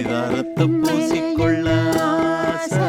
பரிதாரத்தை பூசிக்கொள்ள ஆசை.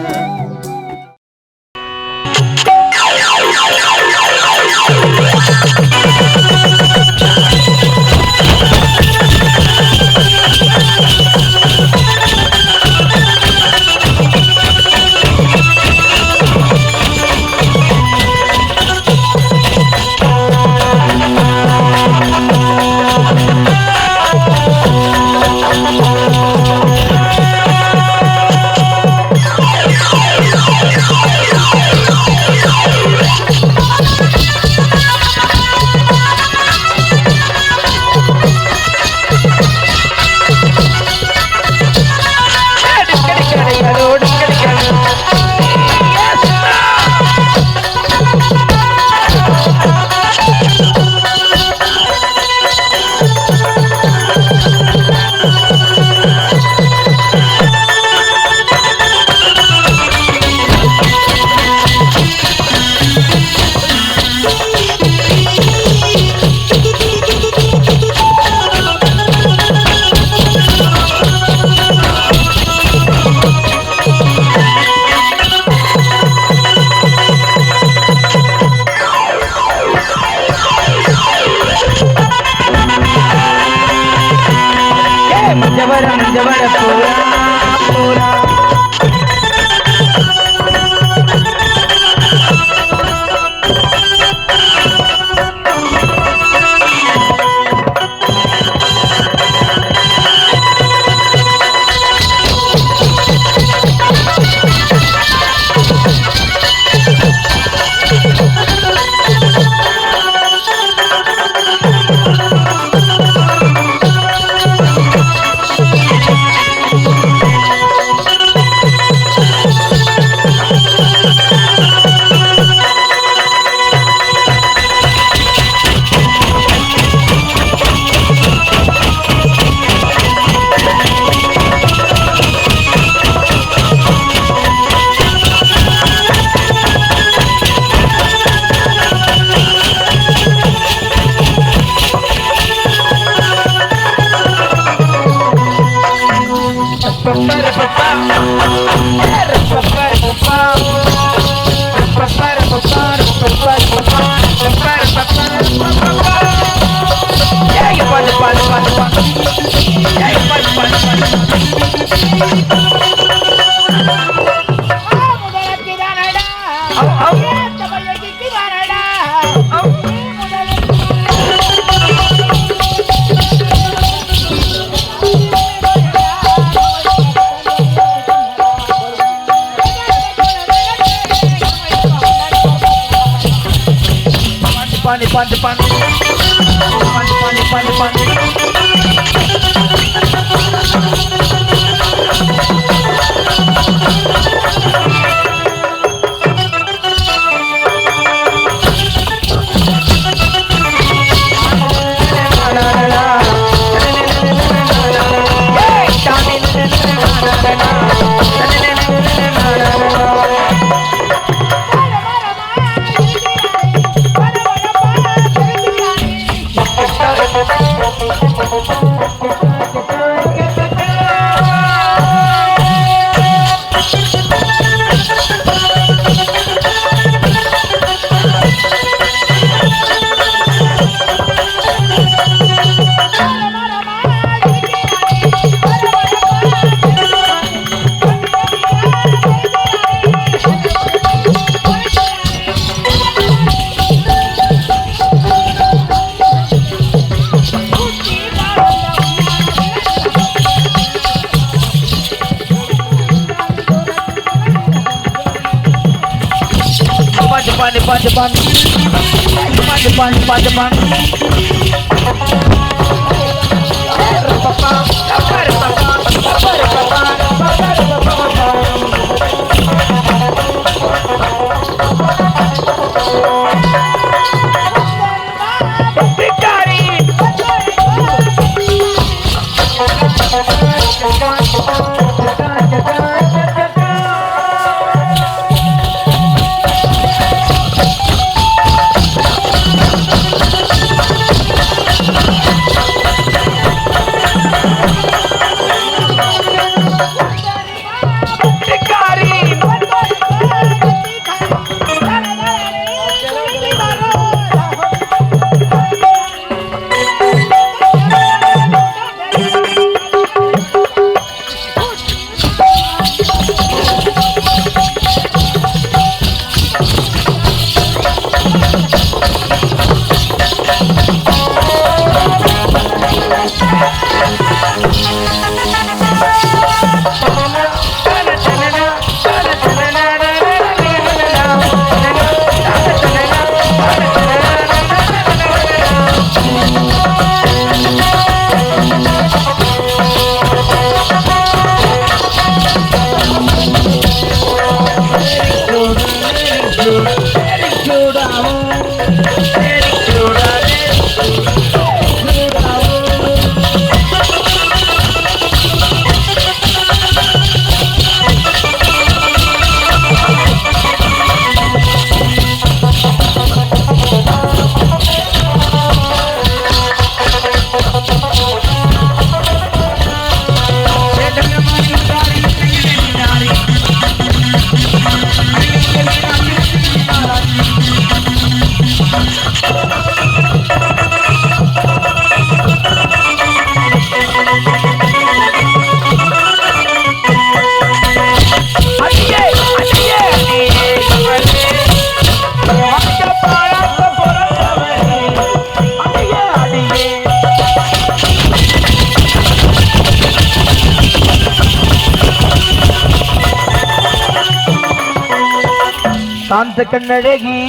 சாந்த கண்ணழகி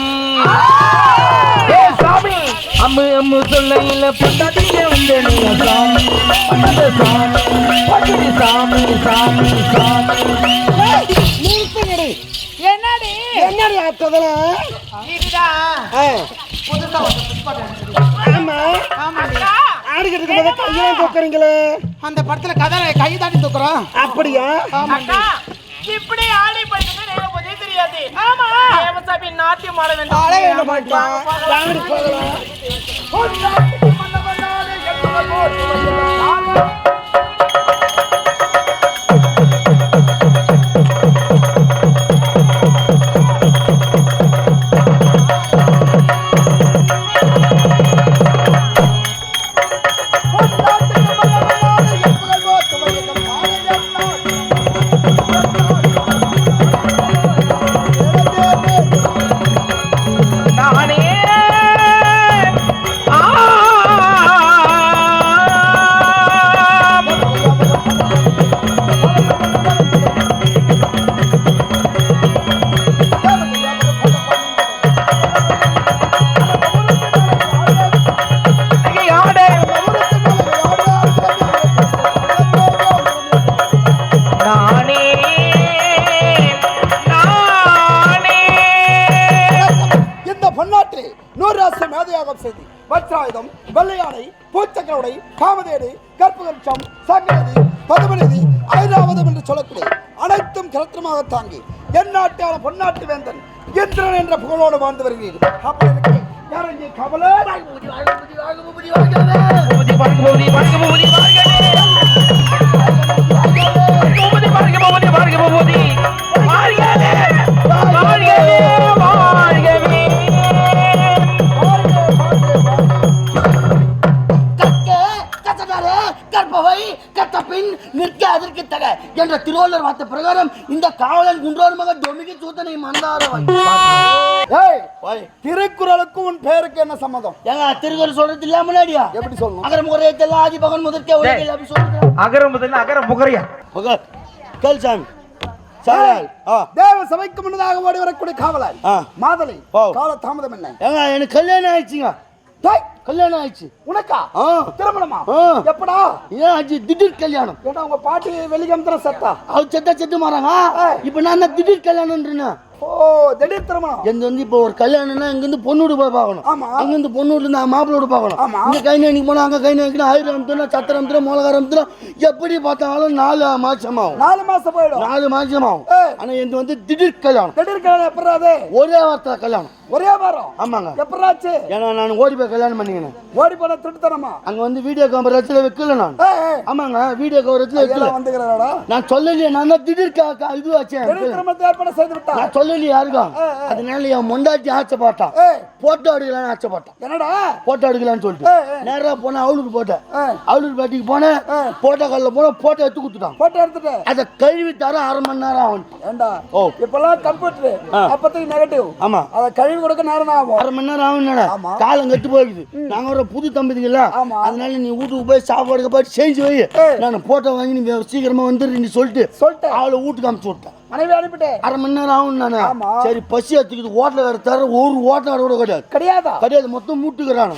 சாமி அம்மு அம்மு சொல்லையில பொண்டாட்டிய வந்து சாமி சாமி சாமி சாமி என்னடி என்னடி ஆத்ததுல ஆமா ஆடுகிட்டு கையில தூக்குறீங்களே அந்த படத்துல கதை கை தாண்டி தூக்குறோம் அப்படியா இப்படி ஆடி படுத்துட்டு எனக்கு தெரியாது. ஆமா தேவசாமி நாட்டியம் ஆட வேண்டும். வாங்கடி போகலாம். வச்சாயுதம் வெள்ளையாடை பூச்சக்கரவுடை காமதேடு கற்பகம்சம் சங்கரதி பதுமநிதி ஐராவதம் என்று சொல்லக்கூடிய அனைத்தும் கிரத்திரமாக தாங்கி என் நாட்டான பொன்னாட்டு வேந்தன் இந்திரன் என்ற புகழோடு வாழ்ந்து வருகிறீர்கள். அப்படி இருக்கு யாரும் கவலை என்ற திருவள்ளுவர் வார்த்தை பிரகாரம் இந்த காவலன் குன்றோர் மகன் டொமிகி சூத்தனை மணந்தாரவன். திருக்குறளுக்கு உன் பேருக்கு என்ன சம்மதம்? ஏங்க திருக்குறள் சொல்றது இல்ல முன்னாடியா எப்படி சொல்லணும்? அகர முகரையெல்லாம் ஆதி பகன் முதற்கே உலகில் அப்படி சொல்றது. அகர முதல்ல அகர முகரையா கேள் சாமி தேவ சபைக்கு முன்னதாக ஓடி வரக்கூடிய காவலன் மாதலை கால தாமதம் என்ன? ஏங்க எனக்கு கல்யாணம் ஆயிடுச்சுங்க. கல்யாணம் ஆயிடுச்சு. உனக்கா? திருமணமா? எப்படா? ஏன் ஆச்சு திடீர் கல்யாணம்? ஏடா உங்க பாட்டி வெளிகம்பர சத்தா அவ செத்து மாறாங்க. இப்ப நான் திடீர் கல்யாணம்ன்றேன். ஓ திடீர் திருமணம். எங்க வந்து இப்போ ஒரு கல்யாணம்னா இங்க இருந்து பொண்ணு போய் பார்க்கணும். அங்க இருந்து பொண்ணு இருந்து மாப்பிள்ளோட பார்க்கணும். இங்க கை நடிக்கு போனா அங்க கை நடிக்கணும். ஆயிரம் சத்திரம் மோலகாரம் எப்படி பார்த்தாலும் 4 மாசம் ஆகும். 4 மாசம் போயிடும். 4 மாசம் ஆகும். ஆனா எங்க வந்து திடீர் கல்யாணம். திடீர் கல்யாணம் எப்படாது? ஒரே வாரத்துல கல்யாணம். ஒரே வாரம்? ஆமாங்க. எப்படாச்சு? ஏன்னா நான் ஓடி போய் கல்யாணம் பண்ணிக்கினேன். ஓடி போன திருட்டுத்தனமா? அங்க வந்து வீடியோ கேமரா வச்சு வைக்கல நான். ஆமாங்க வீடியோ கேமரா வச்சு வைக்கல. வந்துங்கறடா. நான் சொல்லலையே நான் திடீர் இது ஆச்சேன். திடீர் திருமணத்தை ஏற்பாடு செய்து விட்டா. நான் சொல்லலையே யாருக்கும். அதனால என் மொண்டாட்டி ஆச்சைப்பட்டான். போட்டோ எடுக்கலாம்னு ஆச்சைப்பட்டான். என்னடா? போட்டோ எடுக்கலாம்னு சொல்லிட்டு நேரா போனா அவளுக்கு போட்டேன். அவளுக்கு பாட்டிக்கு போனேன். போட்டோ கால்ல போனா போட்டோ எடுத்து கொடுத்துட்டான். போட்டோ எடுத்துட்டு அத கழுவி தர 1/2 மணி நேரம் ஆகும். ஏண்டா? இப்பெல்லாம் கம்ப்யூட்டர் அப்பத்துக்கு நெகட்டிவ். ஆமா. அத கழுவி கொடுக்க நேரம் ஆகும். 1/2 மணி நேரம் ஆகும். காலம் கெட்டு போகுது. நாங்க ஒரு புது தம்பதிங்கள அதனால நீ வீட்டுக்கு போய் சாப்பாடு போய் செஞ்சு வை. நான் போட்டோ வாங்கி நீ சீக்கிரமா வந்துரு நீ சொல்லிட்டு அவளை வீட்டுக்கு அனுப்பிச்சு விட்டேன். மனைவி அனுப்பிட்டேன். 1/2 மணி நேரம் ஆகும். நானு சரி பசி எடுத்துக்கிது. ஹோட்டல வேற தர ஒரு ஹோட்டல் கூட கிடையாது. மொத்தம் மூட்டுக்கிறானு.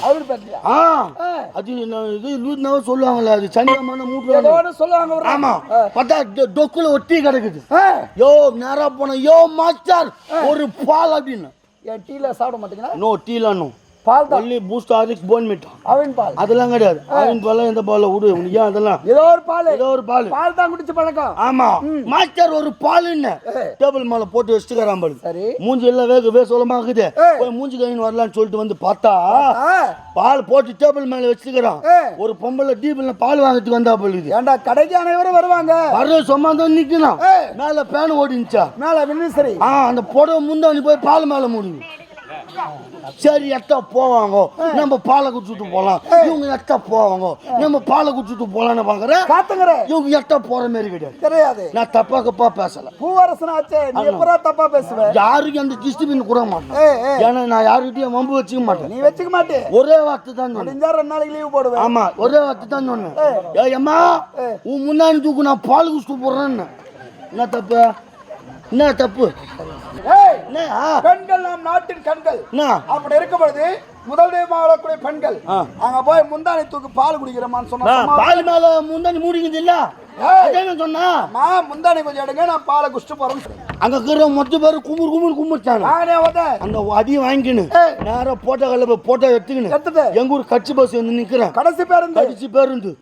அது இது லூத்னாவ சொல்லுவாங்கல்ல அது சனியமான மூட்டு சொல்லுவாங்க. ஆமா பார்த்தா டொக்குல ஒட்டி கிடக்குது. யோ நேரா போன யோ மாஸ்டர் ஒரு பால் அப்படின்னு. டீல சாப்பிட மாட்டீங்களா? நோ டீல நோ பால் தான். Only boost Horlicks bone meat. Aavin பால் அதெல்லாம் கிடையாது. ஆவின் பால் எந்த பால் விடு உனக்கு ஏன் அதெல்லாம் ஏதோ ஒரு பால் தான் குடிச்சு பழக்கம். ஆமா மாஸ்டர் ஒரு பால் என்ன டேபிள் மேல போட்டு வச்சுக்கறான் பாரு. சரி மூஞ்சி எல்லாம் வேக சொல்லமா இருக்குது. போய் மூஞ்சி கழின்னு வரலாம்னு சொல்லிட்டு வந்து பார்த்தா பால் போட்டு டேபிள் மேல வச்சுக்கறான். ஒரு பொம்பளை டீபிள்ல பால் வாங்கிட்டு வந்தா போலுது. ஏண்டா கடைக்கு அனைவரும் வருவாங்க. வர சும்மா தான் நிக்கணும். மேல பேன் ஓடிச்சா மேல வினிசரி அந்த புடவை முந்தானி போய் பால் மேல மூடுது. சரி எட்டா போவாங்க நம்ம பாலை குடிச்சுட்டு போலாம். இவங்க எட்டா போவாங்க நம்ம பாலை குடிச்சுட்டு போலான்னு பாக்குறேன். இவங்க எட்டா போற மாதிரி கிடையாது. நான் தப்பா கப்பா பேசல. பூவரசனாச்சே நீ எப்பரா தப்பா பேசுவ? யாருக்கு அந்த டிஸ்ட்ரிபியூஷன் கூட மாட்டேன். ஏன்னா நான் யாருக்கிட்டயும் வம்பு வச்சுக்க மாட்டேன். நீ வச்சுக்க மாட்டே. ஒரே வார்த்தை தான் சொன்னேன். 2 நாளைக்கு லீவ் போடுவேன். ஆமா ஒரே வார்த்தை தான் சொன்னேன். ஏய் அம்மா உன் முன்னாடி தூக்கு நான் பால் குடிச்சுட்டு போறேன்னு. என்ன தப்பு? என்ன பெண்கள் நாம் நாட்டின் கண்கள். என்ன அப்படி இருக்கும் பொழுது முதல் தெய்வமாக வாழக்கூடிய பெண்கள் அங்க போய் முந்தானை தூக்கு பால் குடிக்கிறோமான்னு சொன்னா பால் மேல முந்தானி மூடிக்குது இல்ல சொன்னா முந்தானை கொஞ்சம் எடுங்க நான் பாலை குடிச்சிட்டு போறேன். அங்க இருக்கிற மொத்த பேரு கும்பிட்டாங்க. அந்த அதையும் வாங்கிக்கணும் நேரம் போட்டோ கல்ல போட்டோ எடுத்துக்கணும். எங்க ஊர் கட்சி பஸ் வந்து நிக்கிறேன். கடைசி பேருந்து